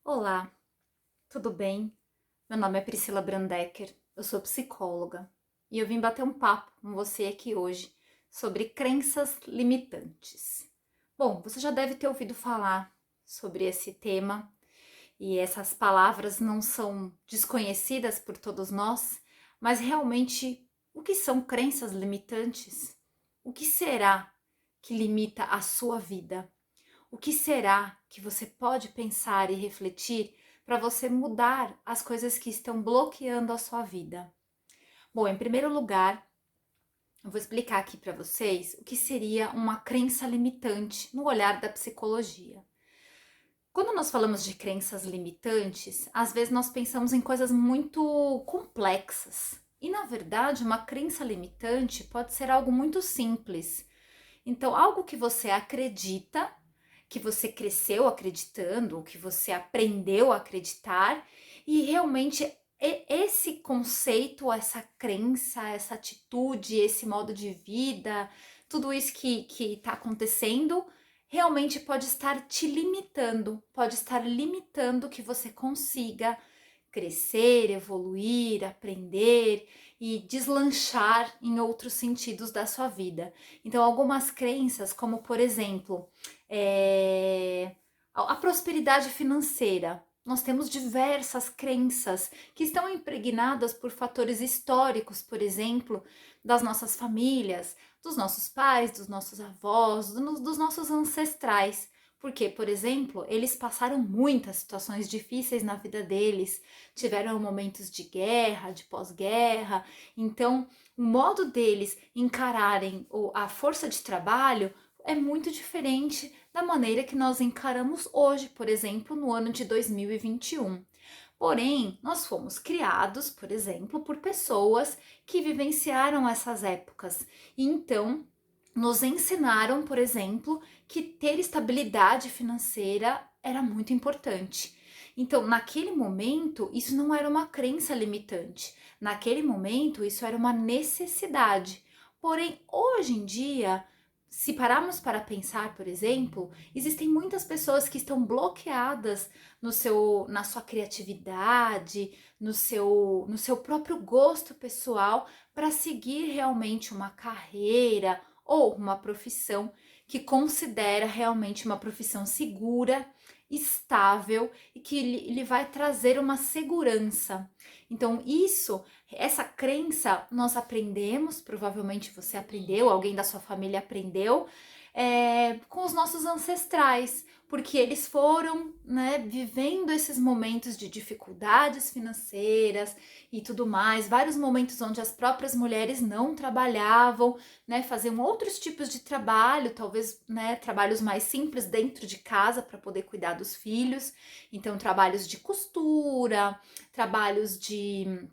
Olá, tudo bem? Meu nome é Priscila Brandecker, eu sou psicóloga e eu vim bater um papo com você aqui hoje sobre crenças limitantes. Bom, você já deve ter ouvido falar sobre esse tema e essas palavras não são desconhecidas por todos nós, mas realmente o que são crenças limitantes? O que será que limita a sua vida? O que será que você pode pensar e refletir para você mudar as coisas que estão bloqueando a sua vida? Bom, em primeiro lugar, eu vou explicar aqui para vocês o que seria uma crença limitante no olhar da psicologia. Quando nós falamos de crenças limitantes, às vezes nós pensamos em coisas muito complexas. E na verdade, uma crença limitante pode ser algo muito simples. Então, algo que você acredita, que você cresceu acreditando, que você aprendeu a acreditar, e realmente esse conceito, essa crença, essa atitude, esse modo de vida, tudo isso que está acontecendo, realmente pode estar te limitando, pode estar limitando que você consiga crescer, evoluir, aprender e deslanchar em outros sentidos da sua vida. Então, algumas crenças, como por exemplo, a prosperidade financeira. Nós temos diversas crenças que estão impregnadas por fatores históricos, por exemplo, das nossas famílias, dos nossos pais, dos nossos avós, dos nossos ancestrais. Porque, por exemplo, eles passaram muitas situações difíceis na vida deles, tiveram momentos de guerra, de pós-guerra, então o modo deles encararem a força de trabalho é muito diferente da maneira que nós encaramos hoje, por exemplo, no ano de 2021. Porém, nós fomos criados, por exemplo, por pessoas que vivenciaram essas épocas e então nos ensinaram, por exemplo, que ter estabilidade financeira era muito importante. Então, naquele momento, isso não era uma crença limitante. Naquele momento, isso era uma necessidade. Porém, hoje em dia, se pararmos para pensar, por exemplo, existem muitas pessoas que estão bloqueadas na sua criatividade, no seu próprio gosto pessoal para seguir realmente uma carreira ou uma profissão que considera realmente uma profissão segura, estável e que lhe vai trazer uma segurança. Então, essa crença nós aprendemos, provavelmente você aprendeu, alguém da sua família aprendeu, com os nossos ancestrais, porque eles foram, né, vivendo esses momentos de dificuldades financeiras e tudo mais, vários momentos onde as próprias mulheres não trabalhavam, né, faziam outros tipos de trabalho, talvez, né, trabalhos mais simples dentro de casa para poder cuidar dos filhos, então trabalhos de costura, trabalhos de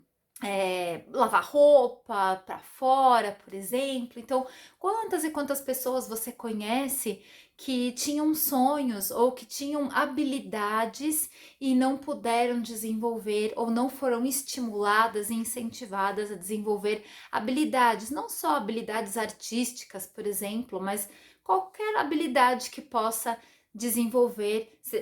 lavar roupa para fora, por exemplo. Então, quantas e quantas pessoas você conhece que tinham sonhos ou que tinham habilidades e não puderam desenvolver ou não foram estimuladas e incentivadas a desenvolver habilidades, não só habilidades artísticas, por exemplo, mas qualquer habilidade que possa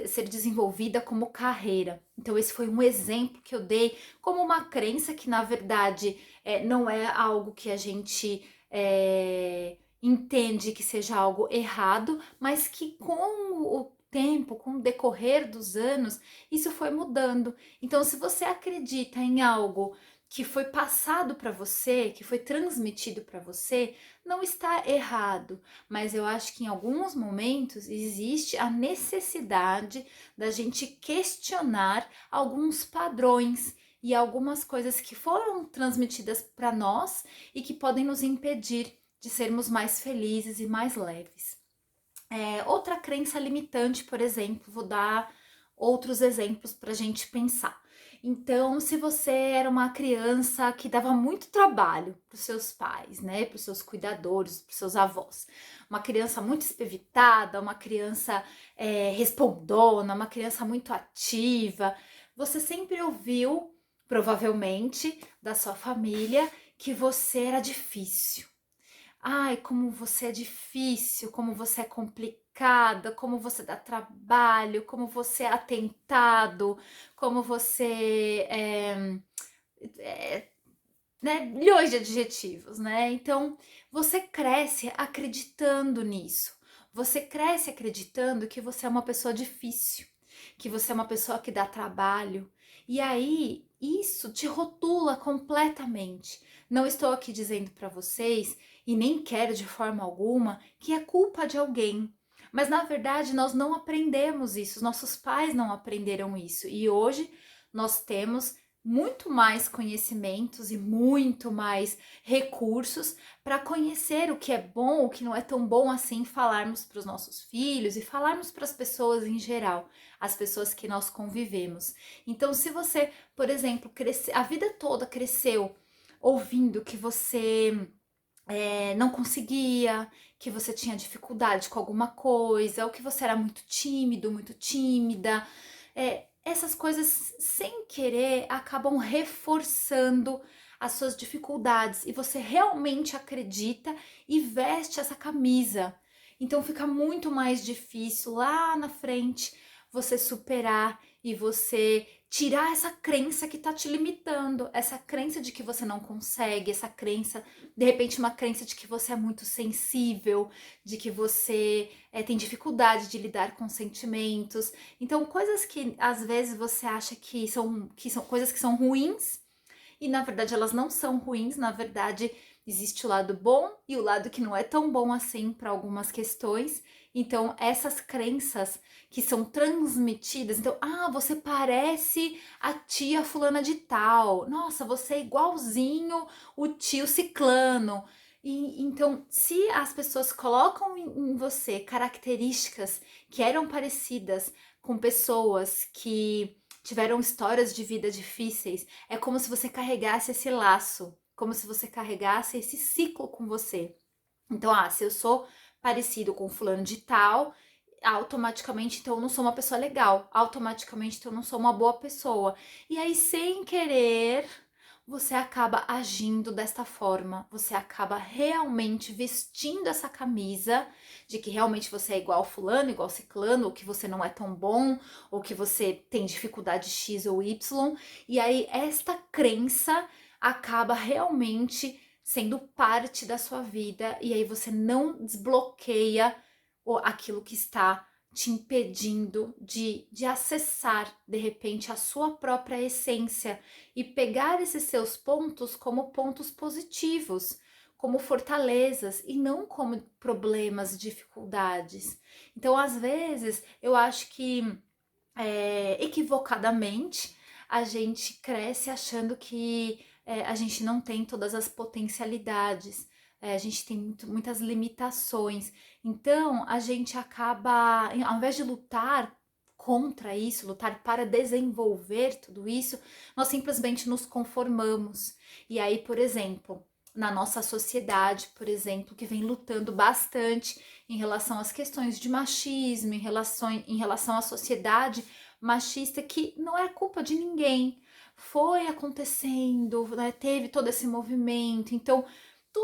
ser desenvolvida como carreira. Então, esse foi um exemplo que eu dei como uma crença que, na verdade, não é algo que a gente entende que seja algo errado, mas que com o tempo, com o decorrer dos anos, isso foi mudando. Então, se você acredita em algo que foi passado para você, que foi transmitido para você, não está errado, mas eu acho que em alguns momentos existe a necessidade da gente questionar alguns padrões e algumas coisas que foram transmitidas para nós e que podem nos impedir de sermos mais felizes e mais leves. Outra crença limitante, por exemplo, vou dar outros exemplos para a gente pensar. Então, se você era uma criança que dava muito trabalho para os seus pais, né, para os seus cuidadores, para os seus avós, uma criança muito espevitada, uma criança respondona, uma criança muito ativa, você sempre ouviu, provavelmente, da sua família, que você era difícil. Ai, como você é difícil, como você é complicado, complicada, como você dá trabalho, como você é atentado, como você é, né, milhões de adjetivos, né? Então, você cresce acreditando nisso. Você cresce acreditando que você é uma pessoa difícil, que você é uma pessoa que dá trabalho. E aí, isso te rotula completamente. Não estou aqui dizendo para vocês, e nem quero de forma alguma, que é culpa de alguém. Mas na verdade, nós não aprendemos isso, os nossos pais não aprenderam isso. E hoje nós temos muito mais conhecimentos e muito mais recursos para conhecer o que é bom, o que não é tão bom assim, falarmos para os nossos filhos e falarmos para as pessoas em geral, as pessoas que nós convivemos. Então, se você, por exemplo, a vida toda cresceu ouvindo que você não conseguia, que você tinha dificuldade com alguma coisa, ou que você era muito tímido, muito tímida. Essas coisas, sem querer, acabam reforçando as suas dificuldades e você realmente acredita e veste essa camisa. Então fica muito mais difícil lá na frente você superar e você tirar essa crença que tá te limitando, essa crença de que você não consegue, essa crença, de repente, uma crença de que você é muito sensível, de que você tem dificuldade de lidar com sentimentos. Então, coisas que às vezes você acha que são coisas que são ruins, e na verdade elas não são ruins, na verdade existe o lado bom e o lado que não é tão bom assim para algumas questões. Então, essas crenças que são transmitidas, então, você parece a tia fulana de tal. Nossa, você é igualzinho o tio ciclano. E então, se as pessoas colocam em você características que eram parecidas com pessoas que tiveram histórias de vida difíceis, é como se você carregasse esse laço, como se você carregasse esse ciclo com você. Então, se eu sou parecido com fulano de tal, automaticamente então eu não sou uma pessoa legal, automaticamente então eu não sou uma boa pessoa. E aí, sem querer, você acaba agindo desta forma, você acaba realmente vestindo essa camisa de que realmente você é igual fulano, igual ciclano, ou que você não é tão bom, ou que você tem dificuldade X ou Y, e aí esta crença acaba realmente sendo parte da sua vida, e aí você não desbloqueia aquilo que está te impedindo de acessar, de repente, a sua própria essência e pegar esses seus pontos como pontos positivos, como fortalezas e não como problemas, dificuldades. Então, às vezes, eu acho que equivocadamente a gente cresce achando que a gente não tem todas as potencialidades, a gente tem muitas limitações. Então, a gente acaba, ao invés de lutar contra isso, lutar para desenvolver tudo isso, nós simplesmente nos conformamos. E aí, por exemplo, na nossa sociedade, por exemplo, que vem lutando bastante em relação às questões de machismo, em relação à sociedade machista, que não é culpa de ninguém. Foi acontecendo, né, teve todo esse movimento. Então,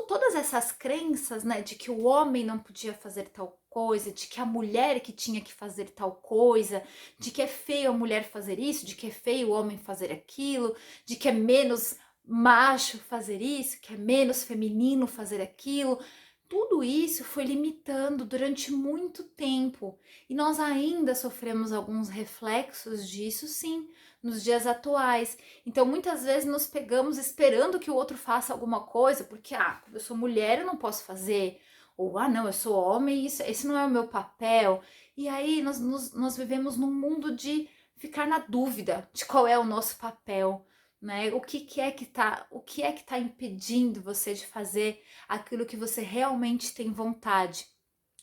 todas essas crenças, né, de que o homem não podia fazer tal coisa, de que a mulher que tinha que fazer tal coisa, de que é feio a mulher fazer isso, de que é feio o homem fazer aquilo, de que é menos macho fazer isso, que é menos feminino fazer aquilo. Tudo isso foi limitando durante muito tempo e nós ainda sofremos alguns reflexos disso, sim, nos dias atuais. Então, muitas vezes nos pegamos esperando que o outro faça alguma coisa, porque, eu sou mulher, eu não posso fazer. Ou, não, eu sou homem, esse não é o meu papel. E aí nós vivemos num mundo de ficar na dúvida de qual é o nosso papel, né? O que é que tá impedindo você de fazer aquilo que você realmente tem vontade?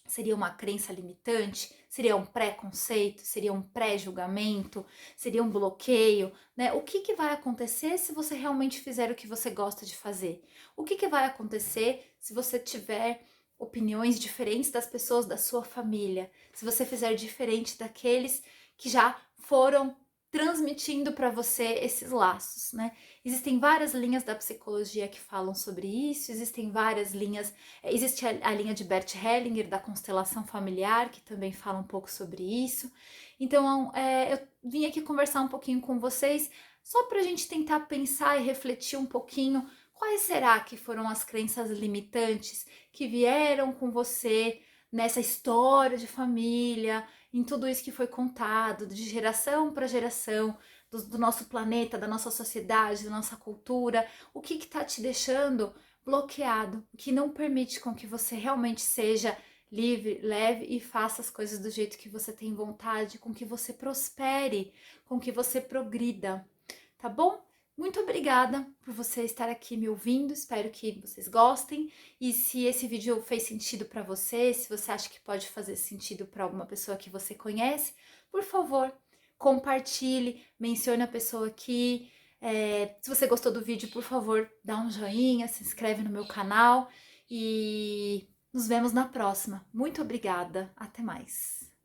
Seria uma crença limitante? Seria um preconceito? Seria um pré-julgamento? Seria um bloqueio? Né? O que vai acontecer se você realmente fizer o que você gosta de fazer? O que vai acontecer se você tiver opiniões diferentes das pessoas da sua família? Se você fizer diferente daqueles que já foram transmitindo para você esses laços, né? Existem várias linhas da psicologia que falam sobre isso, existem várias linhas, existe a linha de Bert Hellinger, da constelação familiar, que também fala um pouco sobre isso. Então, eu vim aqui conversar um pouquinho com vocês, só para a gente tentar pensar e refletir um pouquinho quais será que foram as crenças limitantes que vieram com você nessa história de família, em tudo isso que foi contado, de geração para geração, do nosso planeta, da nossa sociedade, da nossa cultura, o que está te deixando bloqueado, o que não permite com que você realmente seja livre, leve e faça as coisas do jeito que você tem vontade, com que você prospere, com que você progrida, tá bom? Muito obrigada por você estar aqui me ouvindo, espero que vocês gostem. E se esse vídeo fez sentido para você, se você acha que pode fazer sentido para alguma pessoa que você conhece, por favor, compartilhe, mencione a pessoa aqui. Se você gostou do vídeo, por favor, dá um joinha, se inscreve no meu canal e nos vemos na próxima. Muito obrigada, até mais.